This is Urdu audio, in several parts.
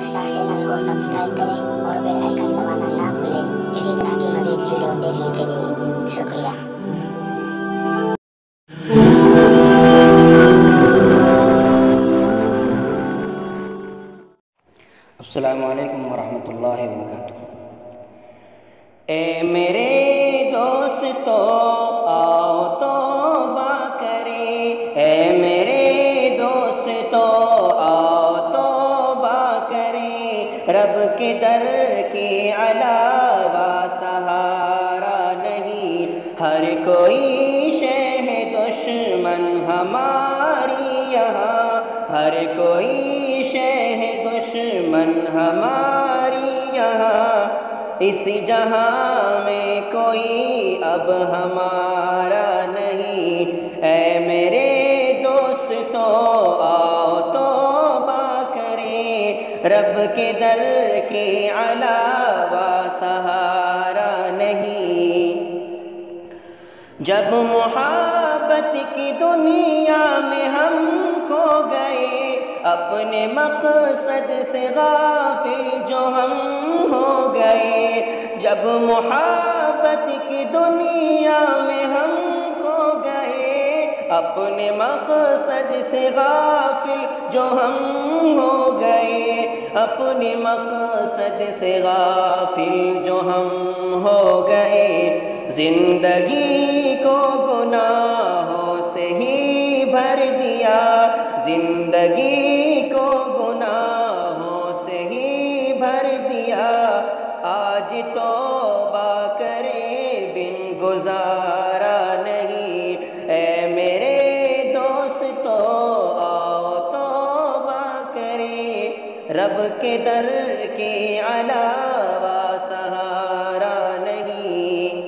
شاہ چینل کو سبسکرائب کریں اور بیل آئیکن دبانا نہ بھولیں۔ اسی طرح کی مزید ویڈیو دیکھنے کے لیے شکریہ۔ السلام علیکم ورحمۃ اللہ وبرکاتہ۔ اے میرے دوستو آؤ توبہ کریں، اے میرے دوستو آؤ توبہ کریں، رب کے در کے علاوہ سہارا نہیں، ہر کوئی شہ دشمن ہماری یہاں، ہر کوئی شہ دشمن ہماری یہاں، اس جہاں میں کوئی اب ہمارا نہیں، اے میرے دوستو آؤ توبہ کریں، رب کے در کے علاوہ سہارا نہیں۔ جب محبت کی دنیا میں ہم کھو گئے، اپنے مقصد سے غافل جو ہم ہو گئے، جب محبت کی دنیا میں ہم کھو گئے، اپنے مقصد سے غافل جو ہم ہو گئے، اپنے مقصد سے غافل جو ہم ہو گئے، زندگی کو گناہوں سے ہی بھر دیا، زندگی کو گناہوں سے ہی بھر دیا، آج توبہ کرے بن گزارا نہیں، اے میرے دوستو آؤ توبہ کرے، رب کے در کے علاوہ سہارا نہیں۔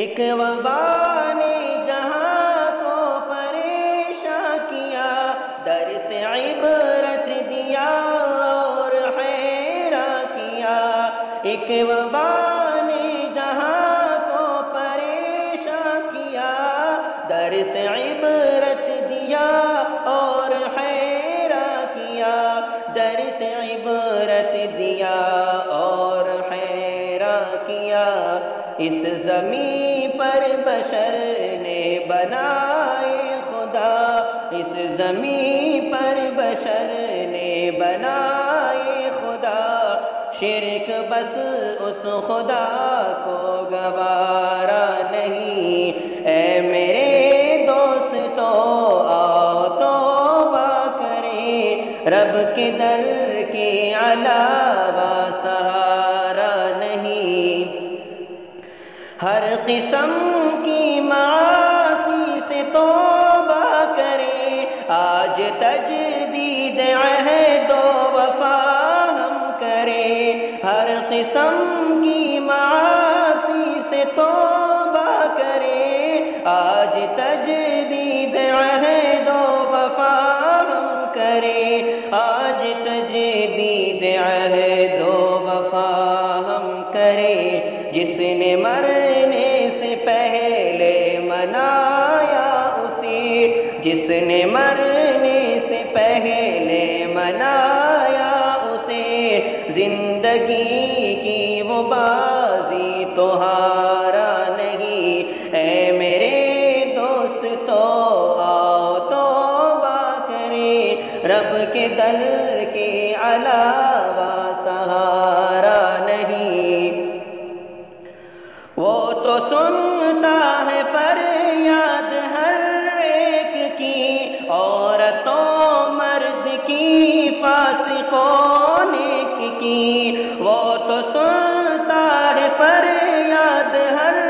ایک وبا نے جہاں کو پریشاں کیا، در سے عبرت دیا اور حیراں کیا، ایک وبا نے جہاں کو پریشاں کیا، در سے عبرت دیا اور حیراں کیا، در سے عبرت دیا اور حیراں کیا، اس زمین پر بشر نے بنائے خدا، اس زمین پر بشر نے بنائے خدا، شرک بس اس خدا کو گوارا نہیں، اے میرے دوستو آؤ توبہ کریں، رب کے در کے علاوہ سہارا نہیں۔ ہر قسم کی معاصی سے توبہ کریں، آج تجدید عہد و وفا ہم کریں، ہر قسم کی معاصی سے توبہ کریں، آج تجدید عہد و وفا ہم کریں، آج تجدید عہد و وفا ہم کریں، جس نے مرنے سے پہلے منایا اسے، جس نے مرنے سے پہلے منایا اسے، زندگی کی وہ بازی تو ہارا نہیں، اے میرے دوستو آؤ توبہ کریں، رب کے در کے علاوہ سہارا نہیں۔ وہ تو سنتا ہے فریاد ہر ایک کی، عورتوں مرد کی فاسقوں نیک کی، وہ تو سنتا ہے فریاد ہر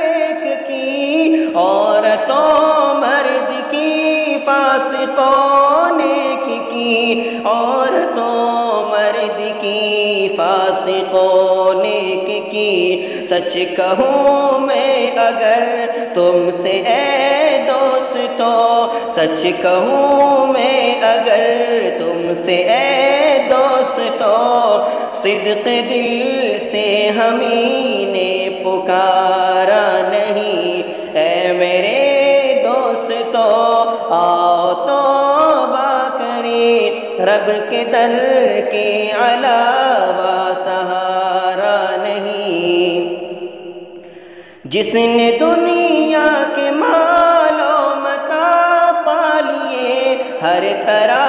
ایک کی، عورتوں مرد کی فاسقوں نیک کی، عورتوں مرد کی فاسقوں نیک کی، سچ کہوں میں اگر تم سے اے دوستو، سچ کہوں میں اگر تم سے اے دوستو، صدق دل سے ہمیں نے پکارا نہیں، اے میرے دوستو آؤ توبہ کریں، رب کے در کے علاوہ سہارا نہیں۔ جس نے دنیا کے مال و متاع پا لیے، ہر طرح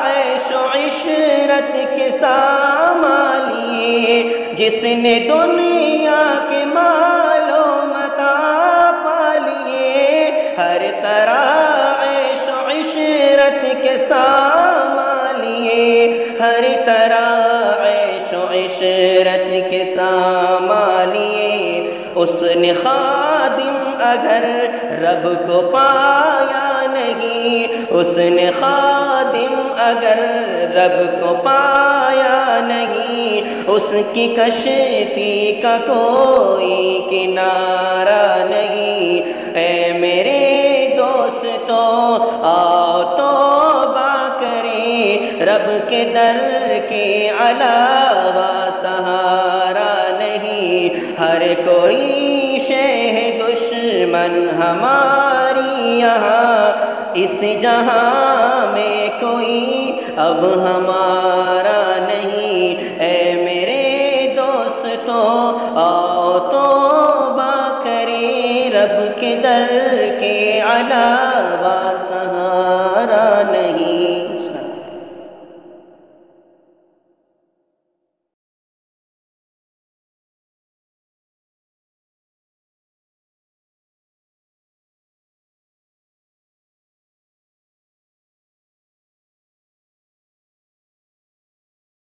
عیش و عشرت کے سامان لیے، جس نے دنیا کے مال و متاع پا لیے، ہر طرح عیش و عشرت کے سامان لیے، ہر طرح عیش و عشرت کے سامان لیے، اس نے خادم اگر رب کو پایا نہیں، اس نے خادم اگر رب کو پایا نہیں، اس کی کشتی کا کوئی کنارہ نہیں۔ اے میرے دوستو، آؤ توبہ کریں، رب کے در کے علاوہ سہارا نہیں۔ ہر کوئی شے دشمن ہماری یہاں، اس جہاں میں کوئی اب ہمارا نہیں۔ اے میرے دوستو، آؤ توبہ کریں، رب کے در کے علاوہ سہارا نہیں۔